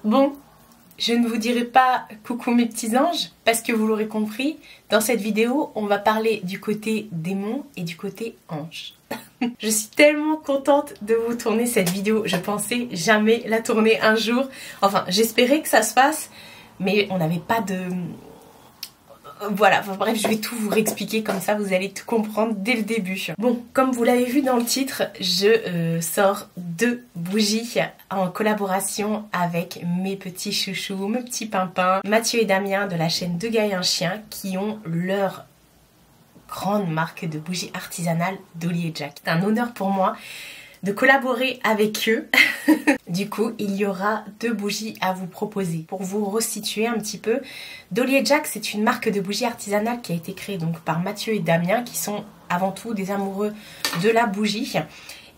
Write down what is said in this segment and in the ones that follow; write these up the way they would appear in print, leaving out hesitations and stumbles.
Bon, je ne vous dirai pas coucou mes petits anges, parce que vous l'aurez compris, dans cette vidéo, on va parler du côté démon et du côté ange. Je suis tellement contente de vous tourner cette vidéo, je pensais jamais la tourner un jour. Enfin, j'espérais que ça se fasse, mais on n'avait pas de... Voilà, enfin, bref, je vais tout vous réexpliquer, comme ça vous allez tout comprendre dès le début. Bon, comme vous l'avez vu dans le titre, je sors 2 bougies en collaboration avec mes petits chouchous, mes petits pimpins, Mathieu et Damien de la chaîne De Gaille un Chien, qui ont leur grande marque de bougies artisanales Dolly & Jack. C'est un honneur pour moi de collaborer avec eux. Du coup, il y aura 2 bougies à vous proposer. Pour vous resituer un petit peu, Dolly & Jack, c'est une marque de bougies artisanales qui a été créée donc par Mathieu et Damien, qui sont avant tout des amoureux de la bougie.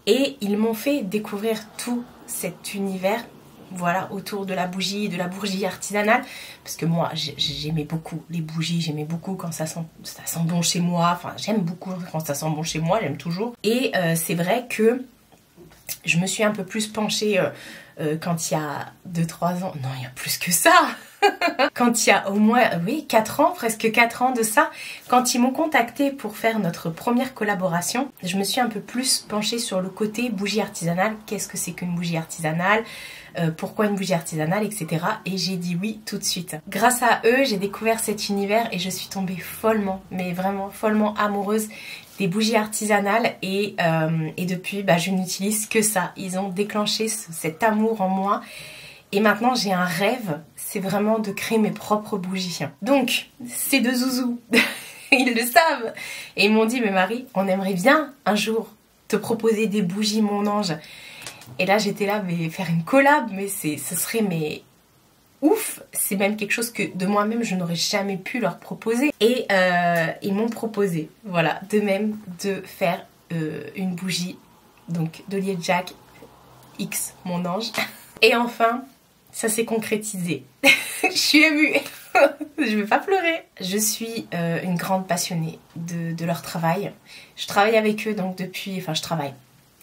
Et ils m'ont fait découvrir tout cet univers, voilà, autour de la bougie artisanale. Parce que moi, j'aimais beaucoup les bougies, j'aimais beaucoup quand ça sent bon chez moi. Enfin, j'aime beaucoup quand ça sent bon chez moi, j'aime toujours. Et c'est vrai que je me suis un peu plus penchée quand il y a 2-3 ans. Non, il y a plus que ça. Quand il y a au moins, oui, 4 ans, presque 4 ans de ça. Quand ils m'ont contacté pour faire notre première collaboration, je me suis un peu plus penchée sur le côté bougie artisanale. Qu'est-ce que c'est qu'une bougie artisanale ? Pourquoi une bougie artisanale, etc. Et j'ai dit oui tout de suite. Grâce à eux, j'ai découvert cet univers et je suis tombée follement, mais vraiment follement amoureuse des bougies artisanales et depuis je n'utilise que ça. Ils ont déclenché cet amour en moi et maintenant j'ai un rêve, c'est vraiment de créer mes propres bougies. Donc ces 2 zouzous, ils le savent et ils m'ont dit mais Marie, on aimerait bien un jour te proposer des bougies mon ange. Et là j'étais là, mais faire une collab, mais ce serait ouf, c'est même quelque chose que de moi-même je n'aurais jamais pu leur proposer. Et ils m'ont proposé, voilà, de même de faire une bougie, donc Dolly & Jack X, mon ange. Et enfin, ça s'est concrétisé. Je suis émue, je vais pas pleurer. Je suis une grande passionnée de leur travail. Je travaille avec eux donc depuis, enfin je travaille.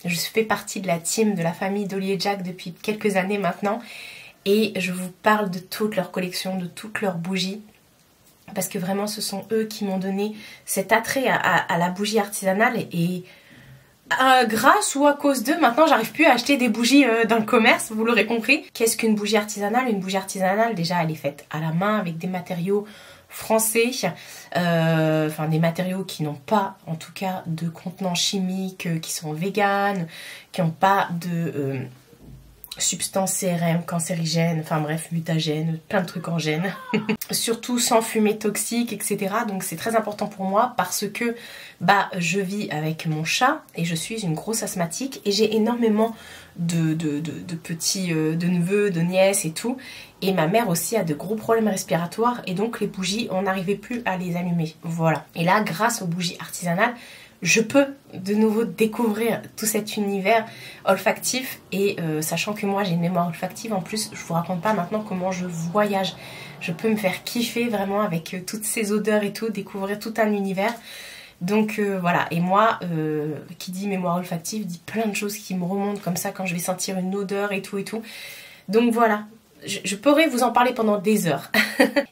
Je fais partie de la team, de la famille Dolly & Jack depuis quelques années maintenant. Et je vous parle de toute leur collection, de toutes leurs bougies. Parce que vraiment, ce sont eux qui m'ont donné cet attrait à la bougie artisanale. Et grâce ou à cause d'eux, maintenant, j'arrive plus à acheter des bougies dans le commerce, vous l'aurez compris. Qu'est-ce qu'une bougie artisanale ? Une bougie artisanale, déjà, elle est faite à la main avec des matériaux français. Enfin, des matériaux qui n'ont pas, en tout cas, de contenants chimiques, qui sont véganes, qui n'ont pas de... substances CRM, cancérigènes, enfin bref, mutagènes, plein de trucs en gènes. Surtout sans fumée toxique, etc. Donc c'est très important pour moi parce que je vis avec mon chat et je suis une grosse asthmatique et j'ai énormément de petits, de neveux, de nièces et tout. Et ma mère aussi a de gros problèmes respiratoires et donc les bougies, on n'arrivait plus à les allumer. Voilà. Et là, grâce aux bougies artisanales, je peux de nouveau découvrir tout cet univers olfactif et sachant que moi j'ai une mémoire olfactive en plus, je vous raconte pas maintenant comment je voyage. Je peux me faire kiffer vraiment avec toutes ces odeurs et tout, découvrir tout un univers. Donc voilà, et moi qui dit mémoire olfactive dit plein de choses qui me remontent comme ça quand je vais sentir une odeur et tout et tout. Donc voilà. Je pourrais vous en parler pendant des heures.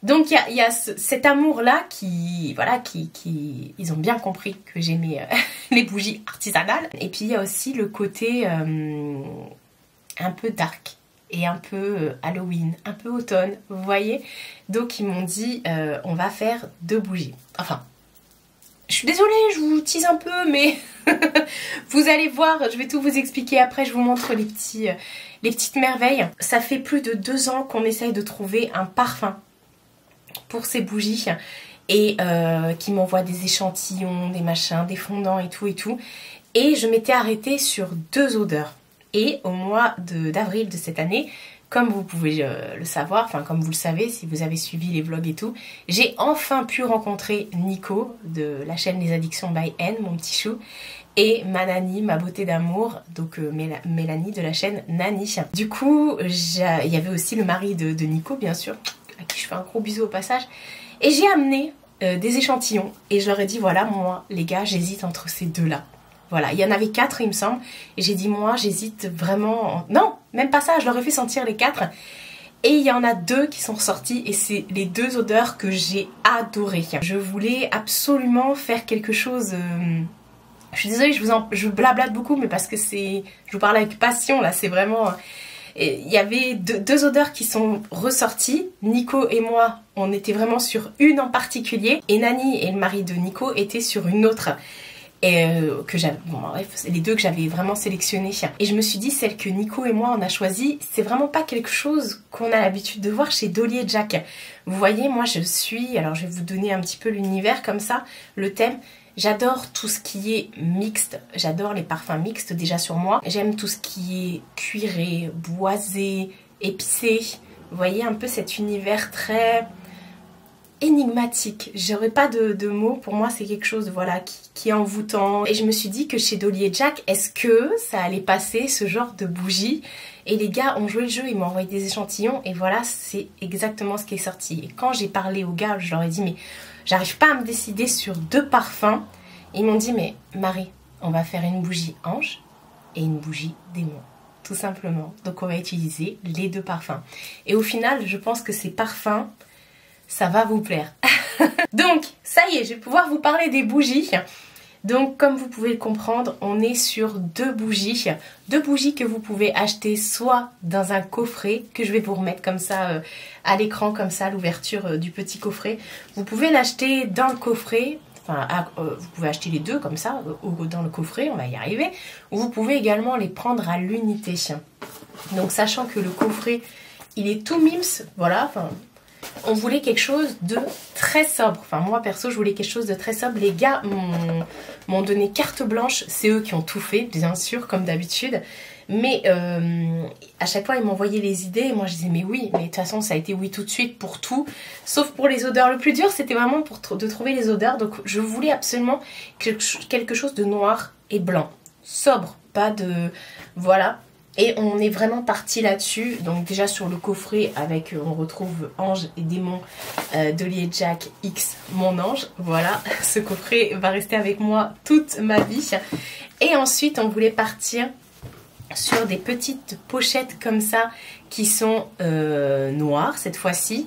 Donc il y a cet amour-là qui, voilà, ils ont bien compris que j'aimais les bougies artisanales. Et puis il y a aussi le côté un peu dark et un peu Halloween, un peu automne, vous voyez. Donc ils m'ont dit on va faire 2 bougies. Enfin, je suis désolée, je vous tease un peu, mais vous allez voir, je vais tout vous expliquer après, je vous montre les petites merveilles. Ça fait plus de 2 ans qu'on essaye de trouver un parfum pour ces bougies et qui m'envoie des échantillons, des machins, des fondants et tout et tout. Et je m'étais arrêtée sur 2 odeurs. Et au mois d'avril de cette année, comme vous pouvez le savoir, enfin comme vous le savez si vous avez suivi les vlogs et tout, j'ai enfin pu rencontrer Nico de la chaîne Les Addictions by N, mon petit chou, et ma Nani, ma beauté d'amour, donc Mélanie de la chaîne Nani. Du coup, il y avait aussi le mari de Nico, bien sûr, à qui je fais un gros bisou au passage, et j'ai amené des échantillons, et je leur ai dit, voilà, moi, les gars, j'hésite entre ces 2-là. Voilà, il y en avait 4, il me semble, et j'ai dit, moi, j'hésite vraiment... Non, même pas ça, je leur ai fait sentir les 4. Et il y en a 2 qui sont ressortis et c'est les 2 odeurs que j'ai adorées. Je voulais absolument faire quelque chose... Je suis désolée, je blablate beaucoup, mais parce que je vous parle avec passion là, c'est vraiment... Il y avait deux odeurs qui sont ressorties. Nico et moi, on était vraiment sur une en particulier. Et Nani et le mari de Nico étaient sur une autre. Et que j'avais, bon bref, c'est les 2 que j'avais vraiment sélectionnées. Et je me suis dit, celle que Nico et moi on a choisie, c'est vraiment pas quelque chose qu'on a l'habitude de voir chez Dolly & Jack. Vous voyez, moi je suis, alors je vais vous donner un petit peu l'univers comme ça, le thème. J'adore tout ce qui est mixte, j'adore les parfums mixtes déjà sur moi. J'aime tout ce qui est cuiré, boisé, épicé. Vous voyez un peu cet univers très énigmatique. J'aurais pas de mots, pour moi c'est quelque chose voilà, qui est envoûtant. Et je me suis dit que chez Dolly & Jack, est-ce que ça allait passer ce genre de bougie? Et les gars ont joué le jeu, ils m'ont envoyé des échantillons et voilà, c'est exactement ce qui est sorti. Et quand j'ai parlé aux gars, je leur ai dit mais... j'arrive pas à me décider sur 2 parfums. Ils m'ont dit, mais Marie, on va faire une bougie ange et une bougie démon. Tout simplement. Donc on va utiliser les 2 parfums. Et au final, je pense que ces parfums, ça va vous plaire. Donc, ça y est, je vais pouvoir vous parler des bougies. Donc, comme vous pouvez le comprendre, on est sur 2 bougies. 2 bougies que vous pouvez acheter soit dans un coffret, que je vais vous remettre comme ça à l'écran, comme ça, l'ouverture du petit coffret. Vous pouvez l'acheter dans le coffret, enfin, vous pouvez acheter les 2 comme ça, dans le coffret, on va y arriver. Ou vous pouvez également les prendre à l'unité. Donc, sachant que le coffret, il est tout mims, voilà, enfin... on voulait quelque chose de très sobre. Enfin, moi, perso, je voulais quelque chose de très sobre. Les gars m'ont donné carte blanche. C'est eux qui ont tout fait, bien sûr, comme d'habitude. Mais à chaque fois, ils m'envoyaient les idées. Et moi, je disais, mais oui. Mais de toute façon, ça a été oui tout de suite pour tout. Sauf pour les odeurs. Le plus dur, c'était vraiment de trouver les odeurs. Donc, je voulais absolument quelque chose de noir et blanc. Sobre. Pas de... voilà. Et on est vraiment parti là-dessus. Donc déjà sur le coffret avec, on retrouve Ange et Démon, Dolly & Jack X, mon ange. Voilà, ce coffret va rester avec moi toute ma vie. Et ensuite on voulait partir sur des petites pochettes comme ça qui sont noires cette fois-ci.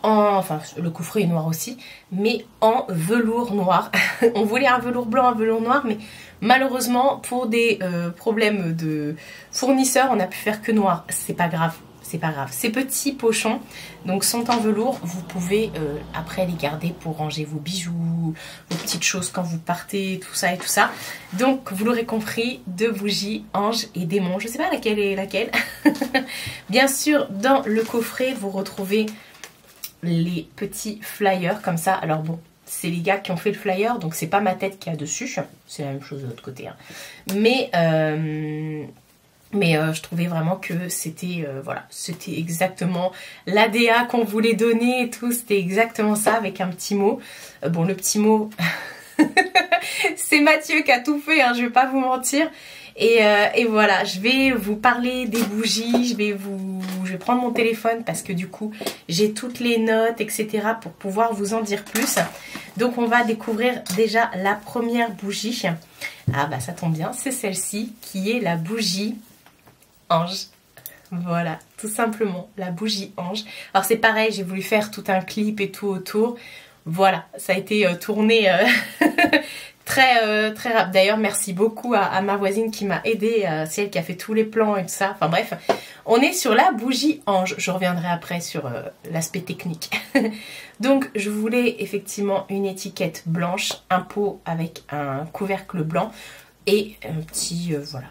Enfin, le coffret est noir aussi, mais en velours noir. On voulait un velours blanc, un velours noir, mais malheureusement, pour des problèmes de fournisseurs, on a pu faire que noir. C'est pas grave, c'est pas grave. Ces petits pochons donc, sont en velours. Vous pouvez après les garder pour ranger vos bijoux, vos petites choses quand vous partez, tout ça et tout ça. Donc, vous l'aurez compris, 2 bougies, ange et démon. Je sais pas laquelle est laquelle. Bien sûr, dans le coffret, vous retrouvez... les petits flyers comme ça. Alors bon, c'est les gars qui ont fait le flyer, donc c'est pas ma tête qui a dessus, c'est la même chose de l'autre côté, hein. Mais je trouvais vraiment que c'était voilà, c'était exactement l'ADA qu'on voulait donner et tout, c'était exactement ça avec un petit mot. Bon, le petit mot c'est Mathieu qui a tout fait, hein, je vais pas vous mentir. Et voilà, je vais vous parler des bougies, je vais prendre mon téléphone parce que du coup j'ai toutes les notes, etc. pour pouvoir vous en dire plus. Donc on va découvrir déjà la première bougie. Ah bah ça tombe bien, c'est celle-ci qui est la bougie ange. Voilà, tout simplement, la bougie ange. Alors c'est pareil, j'ai voulu faire tout un clip et tout autour. Voilà, ça a été tourné... très rapide. D'ailleurs, merci beaucoup à ma voisine qui m'a aidée. C'est elle qui a fait tous les plans et tout ça. Enfin bref, on est sur la bougie ange. Je reviendrai après sur l'aspect technique. Donc, je voulais effectivement une étiquette blanche, un pot avec un couvercle blanc et un petit, voilà,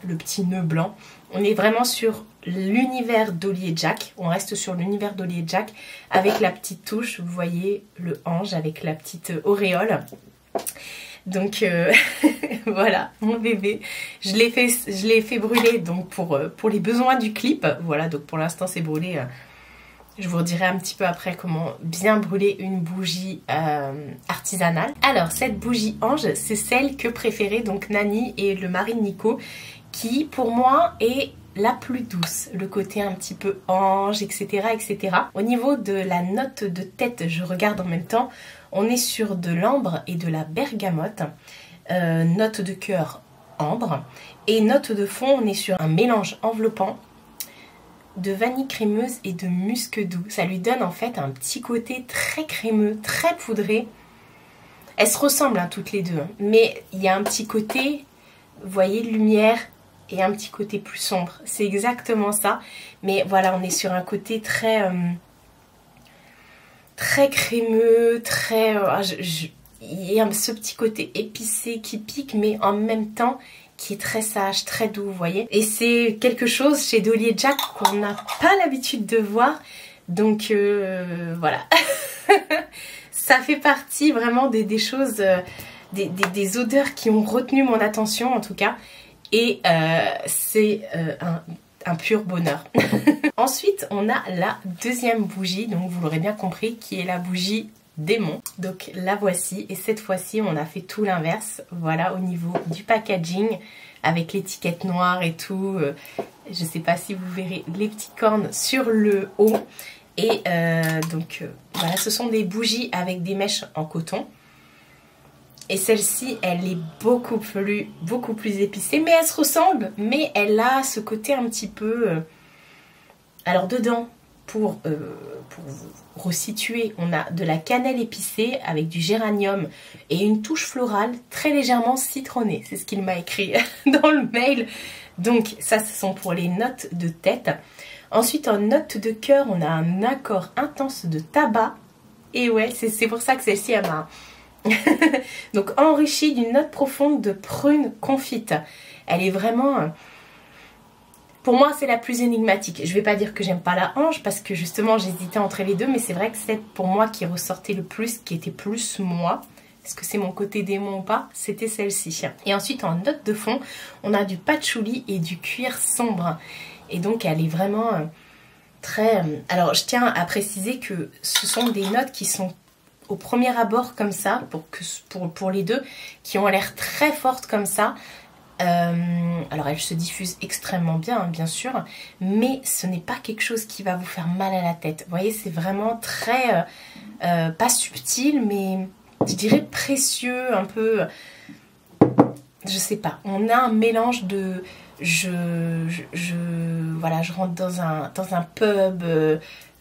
le petit nœud blanc. On est vraiment sur l'univers Dolly & Jack. On reste sur l'univers Dolly & Jack avec la petite touche. Vous voyez le ange avec la petite auréole. Donc voilà, mon bébé, je l'ai fait brûler donc pour les besoins du clip. Voilà, donc pour l'instant c'est brûlé. Je vous redirai un petit peu après comment bien brûler une bougie artisanale. Alors cette bougie ange, c'est celle que préférait donc Nani et le mari de Nico, qui pour moi est la plus douce, le côté un petit peu ange, etc., etc. Au niveau de la note de tête, je regarde en même temps, on est sur de l'ambre et de la bergamote, note de cœur ambre, et note de fond, on est sur un mélange enveloppant de vanille crémeuse et de musc doux. Ça lui donne en fait un petit côté très crémeux, très poudré. Elles se ressemblent hein, toutes les deux, hein, mais il y a un petit côté, vous voyez, lumière et un petit côté plus sombre. C'est exactement ça. Mais voilà, on est sur un côté très, très crémeux, très... il y a ce petit côté épicé qui pique, mais en même temps qui est très sage, très doux, vous voyez. Et c'est quelque chose chez Dolly & Jack qu'on n'a pas l'habitude de voir. Donc voilà. Ça fait partie vraiment des choses, des odeurs qui ont retenu mon attention en tout cas. Et c'est un pur bonheur. Ensuite, on a la deuxième bougie, donc vous l'aurez bien compris, qui est la bougie démon. Donc la voici, et cette fois-ci on a fait tout l'inverse. Voilà, au niveau du packaging, avec l'étiquette noire et tout. Je sais pas si vous verrez les petites cornes sur le haut. Et voilà, ce sont des bougies avec des mèches en coton. Et celle-ci, elle est beaucoup plus épicée, mais elle se ressemble. Mais elle a ce côté un petit peu... Alors dedans, pour vous resituer, on a de la cannelle épicée avec du géranium et une touche florale très légèrement citronnée. C'est ce qu'il m'a écrit dans le mail. Donc ça, ce sont pour les notes de tête. Ensuite, en note de cœur, on a un accord intense de tabac. Et ouais, c'est pour ça que celle-ci, elle m'a... Donc enrichie d'une note profonde de prune confite. Elle est vraiment... Pour moi, c'est la plus énigmatique. Je vais pas dire que j'aime pas la hanche parce que justement, j'hésitais entre les deux. Mais c'est vrai que c'est pour moi qui ressortait le plus, qui était plus moi. Est-ce que c'est mon côté démon ou pas? C'était celle-ci. Et ensuite, en note de fond, on a du patchouli et du cuir sombre. Et donc, elle est vraiment très... Alors, je tiens à préciser que ce sont des notes qui sont au premier abord comme ça, pour les deux, qui ont l'air très fortes comme ça. Alors elles se diffusent extrêmement bien, hein, bien sûr, mais ce n'est pas quelque chose qui va vous faire mal à la tête. Vous voyez, c'est vraiment très, pas subtil, mais je dirais précieux, un peu, je sais pas. On a un mélange de, voilà, je rentre dans un pub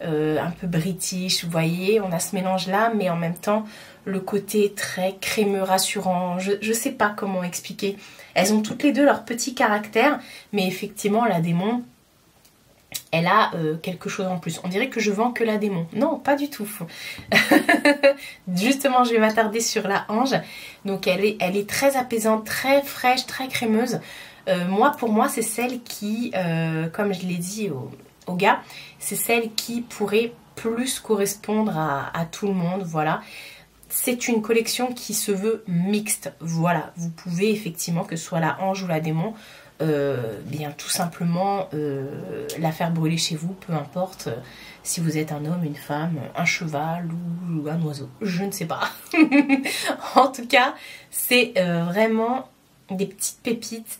un peu british, vous voyez, on a ce mélange là, mais en même temps le côté très crémeux, rassurant, je sais pas comment expliquer. Elles ont toutes les deux leur petit caractère, mais effectivement la démon, elle a quelque chose en plus. On dirait que je vends que la démon. Non, pas du tout. Justement, je vais m'attarder sur la hange. Donc elle est très apaisante, très fraîche, très crémeuse. Pour moi, c'est celle qui, comme je l'ai dit au gars, c'est celle qui pourrait plus correspondre à tout le monde, voilà. C'est une collection qui se veut mixte, voilà. Vous pouvez effectivement, que ce soit la hange ou la démon, bien tout simplement la faire brûler chez vous, peu importe si vous êtes un homme, une femme, un cheval ou un oiseau, je ne sais pas. En tout cas, c'est vraiment... des petites pépites,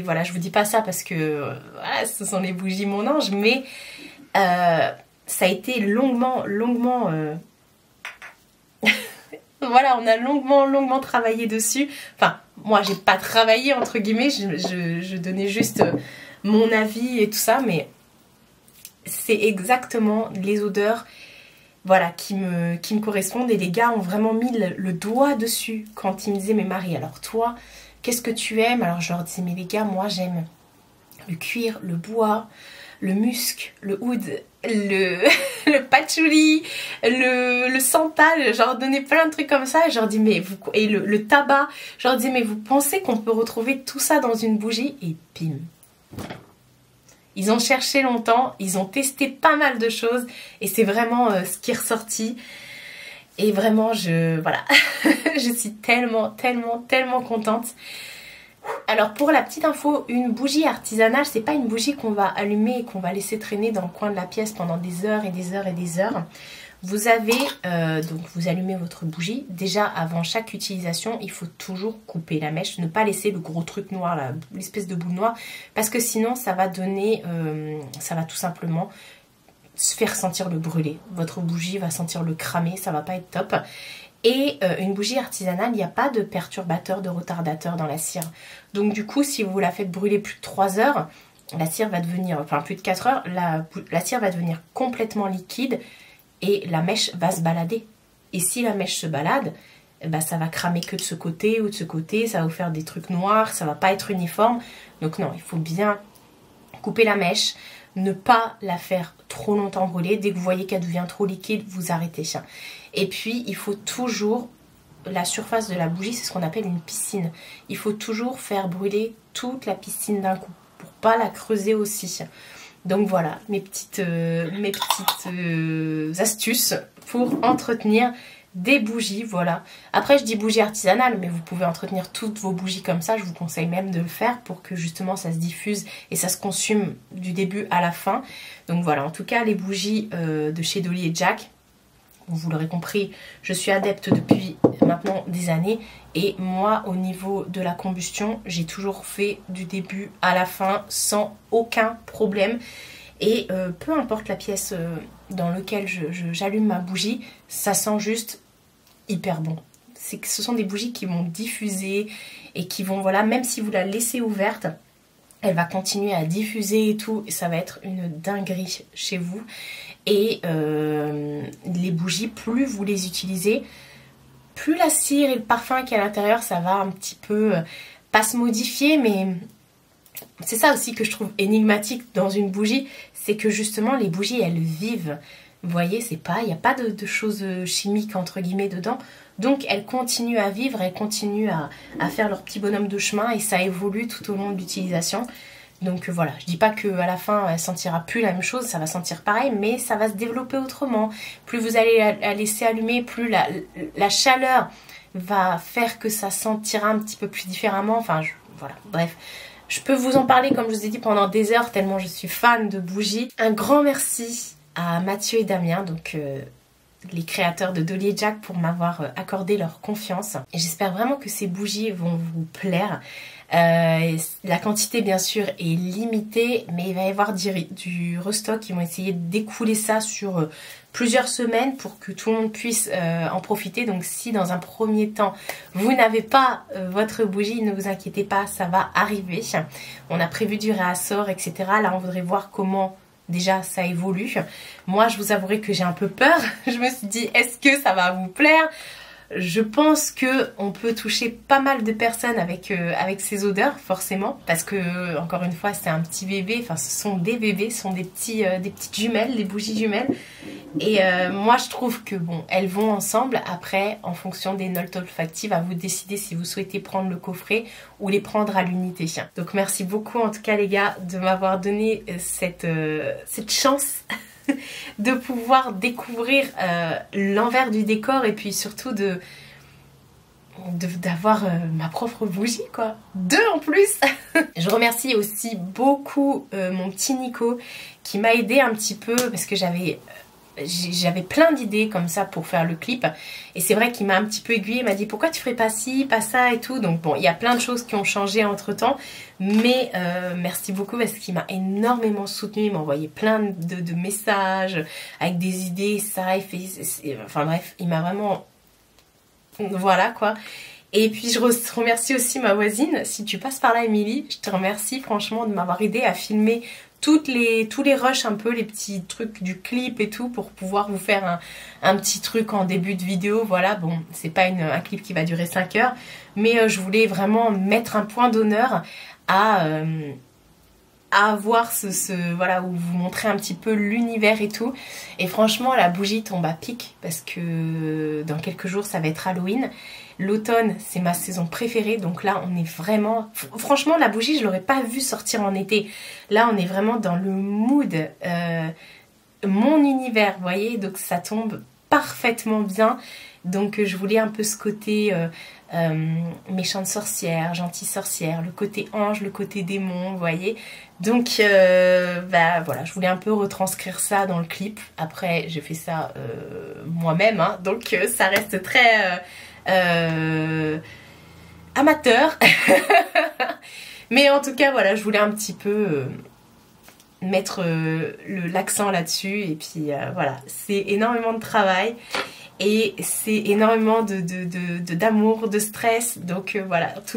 voilà, je vous dis pas ça parce que voilà, ce sont les bougies mon ange, mais ça a été longuement voilà, on a longuement travaillé dessus. Enfin, moi j'ai pas travaillé entre guillemets, je donnais juste mon avis et tout ça, mais c'est exactement les odeurs, voilà, qui me correspondent. Et les gars ont vraiment mis le doigt dessus quand ils me disaient, mais Marie, alors toi, qu'est-ce que tu aimes? Alors je leur disais, mais les gars, moi j'aime le cuir, le bois, le musc, le oud, le patchouli, le santal. Je leur donnais plein de trucs comme ça. Et je leur dis, mais vous, et le tabac. Je leur dis, mais vous pensez qu'on peut retrouver tout ça dans une bougie? Et bim. Ils ont cherché longtemps, ils ont testé pas mal de choses. Et c'est vraiment ce qui est ressorti. Et vraiment, voilà, je suis tellement contente. Alors pour la petite info, une bougie artisanale, c'est pas une bougie qu'on va allumer et qu'on va laisser traîner dans le coin de la pièce pendant des heures et des heures et des heures. Vous avez, donc vous allumez votre bougie. Déjà avant chaque utilisation, il faut toujours couper la mèche, ne pas laisser le gros truc noir, l'espèce de boule noire, parce que sinon ça va donner, ça va tout simplement se faire sentir le brûler. Votre bougie va sentir le cramer, ça va pas être top. Et une bougie artisanale, il n'y a pas de perturbateur, de retardateur dans la cire. Donc du coup, si vous la faites brûler plus de 3 heures, la cire va devenir, enfin plus de 4 heures, la cire va devenir complètement liquide et la mèche va se balader. Et si la mèche se balade, bah, ça va cramer que de ce côté ou de ce côté, ça va vous faire des trucs noirs, ça va pas être uniforme. Donc non, il faut bien couper la mèche, ne pas la faire trop longtemps brûler. Dès que vous voyez qu'elle devient trop liquide, vous arrêtez. Et puis, il faut toujours, la surface de la bougie, c'est ce qu'on appelle une piscine. Il faut toujours faire brûler toute la piscine d'un coup, pour pas la creuser aussi. Donc voilà, mes petites astuces pour entretenir des bougies, voilà. Après, je dis bougie artisanale, mais vous pouvez entretenir toutes vos bougies comme ça. Je vous conseille même de le faire pour que justement ça se diffuse et ça se consume du début à la fin. Donc voilà, en tout cas, les bougies de chez Dolly & Jack, vous l'aurez compris, je suis adepte depuis maintenant des années. Et moi, au niveau de la combustion, j'ai toujours fait du début à la fin sans aucun problème. Et peu importe la pièce dans laquelle j'allume ma bougie, ça sent juste hyper bon. C'est que ce sont des bougies qui vont diffuser et qui vont, voilà, même si vous la laissez ouverte, elle va continuer à diffuser et tout. Et ça va être une dinguerie chez vous. Et les bougies, plus vous les utilisez, plus la cire et le parfum qui est à l'intérieur, ça va un petit peu, pas se modifier, mais c'est ça aussi que je trouve énigmatique dans une bougie, c'est que justement les bougies, elles vivent. Vous voyez, c'est pas, il n'y a pas de choses chimiques entre guillemets dedans. Donc elles continuent à vivre, elles continuent à faire leur petit bonhomme de chemin et ça évolue tout au long de l'utilisation. Donc voilà, je dis pas qu'à la fin elle sentira plus la même chose, ça va sentir pareil, mais ça va se développer autrement. Plus vous allez la laisser allumer, plus la chaleur va faire que ça sentira un petit peu plus différemment. Enfin voilà, bref. Je peux vous en parler, comme je vous ai dit, pendant des heures, tellement je suis fan de bougies. Un grand merci à Mathieu et Damien, donc les créateurs de Dolly & Jack, pour m'avoir accordé leur confiance. Et j'espère vraiment que ces bougies vont vous plaire. La quantité, bien sûr, est limitée, mais il va y avoir du restock. Ils vont essayer d'écouler ça sur plusieurs semaines pour que tout le monde puisse en profiter. Donc si dans un premier temps vous n'avez pas votre bougie, ne vous inquiétez pas, ça va arriver. On a prévu du réassort, etc. Là on voudrait voir comment déjà ça évolue. Moi je vous avouerai que j'ai un peu peur. Je me suis dit, est-ce que ça va vous plaire ? Je pense que on peut toucher pas mal de personnes avec ces odeurs, forcément, parce que encore une fois c'est un petit bébé, enfin ce sont des bébés, ce sont des petites jumelles, des bougies jumelles. Et moi je trouve que bon, elles vont ensemble. Après, en fonction des notes olfactives, à vous décider si vous souhaitez prendre le coffret ou les prendre à l'unité. Donc merci beaucoup en tout cas les gars de m'avoir donné cette chance de pouvoir découvrir l'envers du décor et puis surtout d'avoir ma propre bougie, quoi. 2 en plus. Je remercie aussi beaucoup mon petit Nico qui m'a aidé un petit peu parce que j'avais plein d'idées comme ça pour faire le clip et c'est vrai qu'il m'a un petit peu aiguillé, il m'a dit pourquoi tu ferais pas ci, pas ça et tout. Donc bon, il y a plein de choses qui ont changé entre temps, mais merci beaucoup parce qu'il m'a énormément soutenu, il m'a envoyé plein de messages avec des idées, ça, enfin bref, il m'a vraiment, voilà quoi. Et puis je remercie aussi ma voisine, si tu passes par là Émilie, je te remercie franchement de m'avoir aidé à filmer tous les rushs, un peu les petits trucs du clip et tout, pour pouvoir vous faire un petit truc en début de vidéo. Voilà, bon, c'est pas un clip qui va durer 5 heures, mais je voulais vraiment mettre un point d'honneur à avoir voilà, où vous montrer un petit peu l'univers et tout. Et franchement la bougie tombe à pic parce que dans quelques jours ça va être Halloween. L'automne c'est ma saison préférée, donc là on est vraiment, franchement la bougie je l'aurais pas vue sortir en été. Là on est vraiment dans le mood mon univers, vous voyez, donc ça tombe parfaitement bien. Donc je voulais un peu ce côté méchante sorcière, gentille sorcière, le côté ange, le côté démon, vous voyez. Donc bah voilà, je voulais un peu retranscrire ça dans le clip. Après j'ai fait ça moi-même, hein, donc ça reste très amateur. Mais en tout cas voilà, je voulais un petit peu mettre l'accent là-dessus. Et puis voilà, c'est énormément de travail. Et c'est énormément d'amour, de stress. Donc voilà, en tout cas.